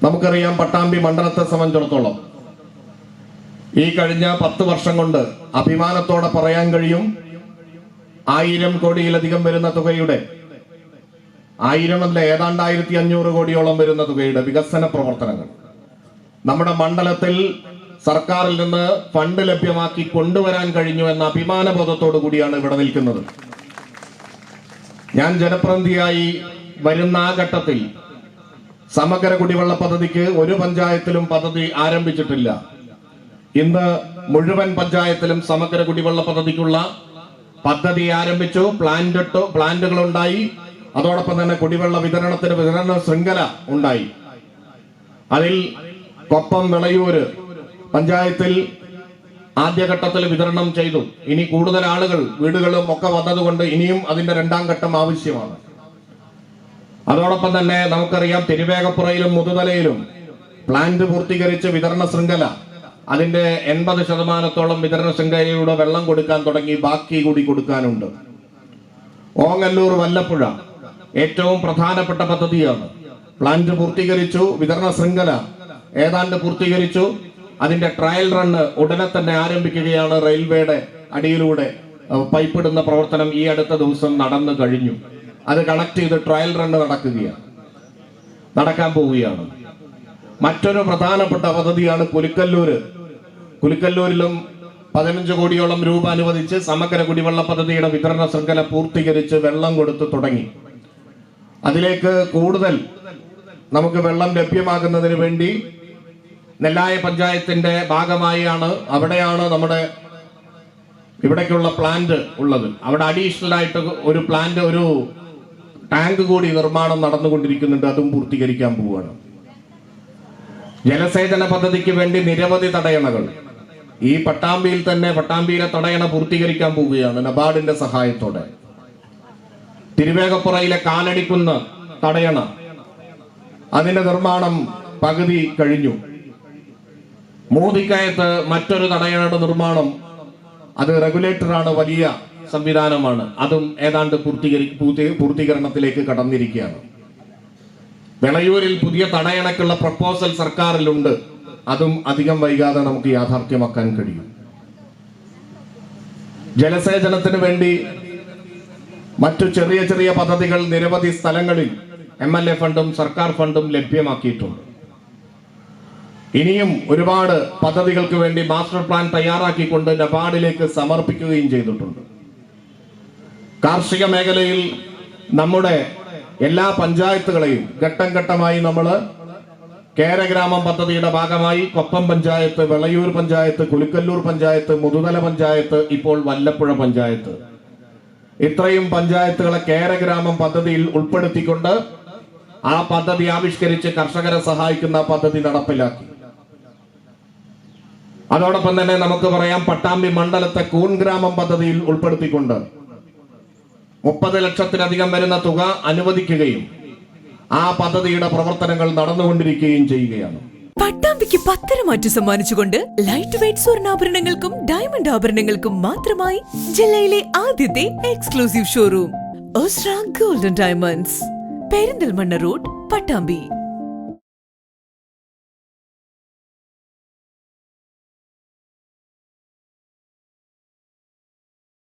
നമുക്കറിയാം, പട്ടാമ്പി മണ്ഡലത്തെ സംബന്ധിച്ചിടത്തോളം ഈ കഴിഞ്ഞ 10 വർഷം കൊണ്ട് അഭിമാനത്തോടെ പറയാൻ കഴിയും, 1000 കോടിയിലധികം വരുന്ന തുകയുടെ, 1000 അല്ല, ഏതാണ്ട് 1500 കോടിയോളം വരുന്ന തുകയുടെ വികസന പ്രവർത്തനങ്ങൾ നമ്മുടെ മണ്ഡലത്തിൽ സർക്കാരിൽ നിന്ന് ഫണ്ട് ലഭ്യമാക്കി കൊണ്ടുവരാൻ കഴിഞ്ഞു എന്ന അഭിമാനബോധത്തോടു കൂടിയാണ് ഇവിടെ നിൽക്കുന്നത്. ഞാൻ ജനപ്രതിനിധിയായി വരുന്ന ആ ഘട്ടത്തിൽ സമഗ്ര കുടിവെള്ള പദ്ധതിക്ക് ഒരു പഞ്ചായത്തിലും പദ്ധതി ആരംഭിച്ചിട്ടില്ല. ഇന്ന് മുഴുവൻ പഞ്ചായത്തിലും സമഗ്ര കുടിവെള്ള പദ്ധതിക്കുള്ള പദ്ധതി ആരംഭിച്ചു. പ്ലാന്റുകൾ ഉണ്ടായി. അതോടൊപ്പം തന്നെ കുടിവെള്ള വിതരണ ശൃംഖല ഉണ്ടായി. അതിൽ കൊപ്പം വിളയൂര് പഞ്ചായത്തിൽ ആദ്യഘട്ടത്തിൽ വിതരണം ചെയ്തു. ഇനി കൂടുതൽ ആളുകൾ വീടുകളും ഒക്കെ വന്നതുകൊണ്ട് ഇനിയും അതിന്റെ 2ാം ഘട്ടം ആവശ്യമാണ്. അതോടൊപ്പം തന്നെ നമുക്കറിയാം, തിരുവേഗപ്പുറയിലും മുതുതലയിലും പ്ലാന്റ് പൂർത്തീകരിച്ച് വിതരണ ശൃംഖല അതിന്റെ 80% വിതരണ ശൃംഖലയിലൂടെ വെള്ളം കൊടുക്കാൻ തുടങ്ങി. ബാക്കി കൂടി കൊടുക്കാനുണ്ട്. ഓങ്ങല്ലൂർ വല്ലപ്പുഴ ഏറ്റവും പ്രധാനപ്പെട്ട പദ്ധതിയാണ്. പ്ലാന്റ് പൂർത്തീകരിച്ചു, വിതരണ ശൃംഖല ഏതാണ്ട് പൂർത്തീകരിച്ചു. അതിന്റെ ട്രയൽ റണ്ണ് ഉടനെ തന്നെ ആരംഭിക്കുകയാണ്. റെയിൽവേയുടെ അടിയിലൂടെ പൈപ്പിടുന്ന പ്രവർത്തനം ഈ അടുത്ത ദിവസം നടന്നു കഴിഞ്ഞു. അത് കണക്ട് ചെയ്ത് ട്രയൽ റണ്ണ് നടക്കാൻ പോവുകയാണ്. മറ്റൊരു പ്രധാനപ്പെട്ട പദ്ധതിയാണ് കുലുക്കല്ലൂരിലും 15 കോടിയോളം രൂപ അനുവദിച്ച് സമഗ്ര കുടിവെള്ള പദ്ധതിയുടെ വിതരണ ശൃംഖല പൂർത്തീകരിച്ച് വെള്ളം കൊടുത്തു തുടങ്ങി. അതിലേക്ക് കൂടുതൽ നമുക്ക് വെള്ളം ലഭ്യമാകുന്നതിന് വേണ്ടി നെല്ലായ പഞ്ചായത്തിന്റെ ഭാഗമായാണ് നമ്മുടെ ഇവിടേക്കുള്ള പ്ലാന്റ് ഉള്ളത്. അവിടെ അഡീഷണൽ ആയിട്ട് ഒരു പ്ലാന്റ്, ഒരു ടാങ്ക് കൂടി നിർമ്മാണം നടന്നുകൊണ്ടിരിക്കുന്നുണ്ട്. അതും പൂർത്തീകരിക്കാൻ പോവുകയാണ്. ജലസേചന പദ്ധതിക്ക് വേണ്ടി നിരവധി തടയണകൾ ഈ പട്ടാമ്പിയിലെ തടയണ പൂർത്തീകരിക്കാൻ പോവുകയാണ് നബാർഡിന്റെ സഹായത്തോടെ. തിരുവേഗപ്പുറയിലെ കാലടിക്കുന്ന തടയണ, അതിന്റെ നിർമ്മാണം പകുതി കഴിഞ്ഞു. മൂതിക്കയത്ത് മറ്റൊരു തടയണയുടെ നിർമ്മാണം, അത് റെഗുലേറ്ററാണ്, വലിയ സംവിധാനമാണ്. അതും ഏതാണ്ട് പൂർത്തീകരണത്തിലേക്ക് കടന്നിരിക്കുകയാണ്. വിളയൂരിൽ പുതിയ തടയണക്കുള്ള പ്രപ്പോസൽ സർക്കാരിലുണ്ട്. അതും അധികം വൈകാതെ നമുക്ക് യാഥാർത്ഥ്യമാക്കാൻ കഴിയും. ജലസേചനത്തിന് വേണ്ടി മറ്റു ചെറിയ ചെറിയ പദ്ധതികൾ നിരവധി സ്ഥലങ്ങളിൽ MLA ഫണ്ടും സർക്കാർ ഫണ്ടും ലഭ്യമാക്കിയിട്ടുണ്ട്. ഇനിയും ഒരുപാട് പദ്ധതികൾക്ക് വേണ്ടി മാസ്റ്റർ പ്ലാൻ തയ്യാറാക്കിക്കൊണ്ട് നബാർഡിലേക്ക് സമർപ്പിക്കുകയും ചെയ്തിട്ടുണ്ട്. കാർഷിക മേഖലയിൽ നമ്മുടെ എല്ലാ പഞ്ചായത്തുകളെയും ഘട്ടം ഘട്ടമായി നമ്മൾ കേരഗ്രാമം പദ്ധതിയുടെ ഭാഗമായി കൊപ്പം പഞ്ചായത്ത്, വിളയൂർ പഞ്ചായത്ത്, കുലുക്കല്ലൂർ പഞ്ചായത്ത്, മുതുതല പഞ്ചായത്ത്, ഇപ്പോൾ വല്ലപ്പുഴ പഞ്ചായത്ത്, ഇത്രയും പഞ്ചായത്തുകളെ കേരഗ്രാമം പദ്ധതിയിൽ ഉൾപ്പെടുത്തിക്കൊണ്ട് ആ പദ്ധതി ആവിഷ്കരിച്ച് കർഷകരെ സഹായിക്കുന്ന പദ്ധതി നടപ്പിലാക്കി. അതോടൊപ്പം തന്നെ നമുക്ക് പറയാം, പട്ടാമ്പി മണ്ഡലത്തെ കൂൺഗ്രാമം പദ്ധതിയിൽ ഉൾപ്പെടുത്തിക്കൊണ്ട് 30 ലക്ഷത്തിലധികം വരുന്ന തുക അനുവദിക്കുകയും ആ പദ്ധതിയുടെ പ്രവർത്തനങ്ങൾ നടന്നുകൊണ്ടിരിക്കുകയും ചെയ്യുകയാണ്. പട്ടാമ്പിക്ക് പത്തരമാറ്റു സമ്മാനിച്ചുകൊണ്ട് ലൈറ്റ് വെയ്റ്റ് സ്വർണ്ണാഭരണങ്ങൾക്കും ഡയമണ്ട് ആഭരണങ്ങൾക്കും മാത്രമായി ജില്ലയിലെ ആദ്യത്തെ exclusive showroom Ostra golden diamonds, Perinthalmanna road, Pattambi.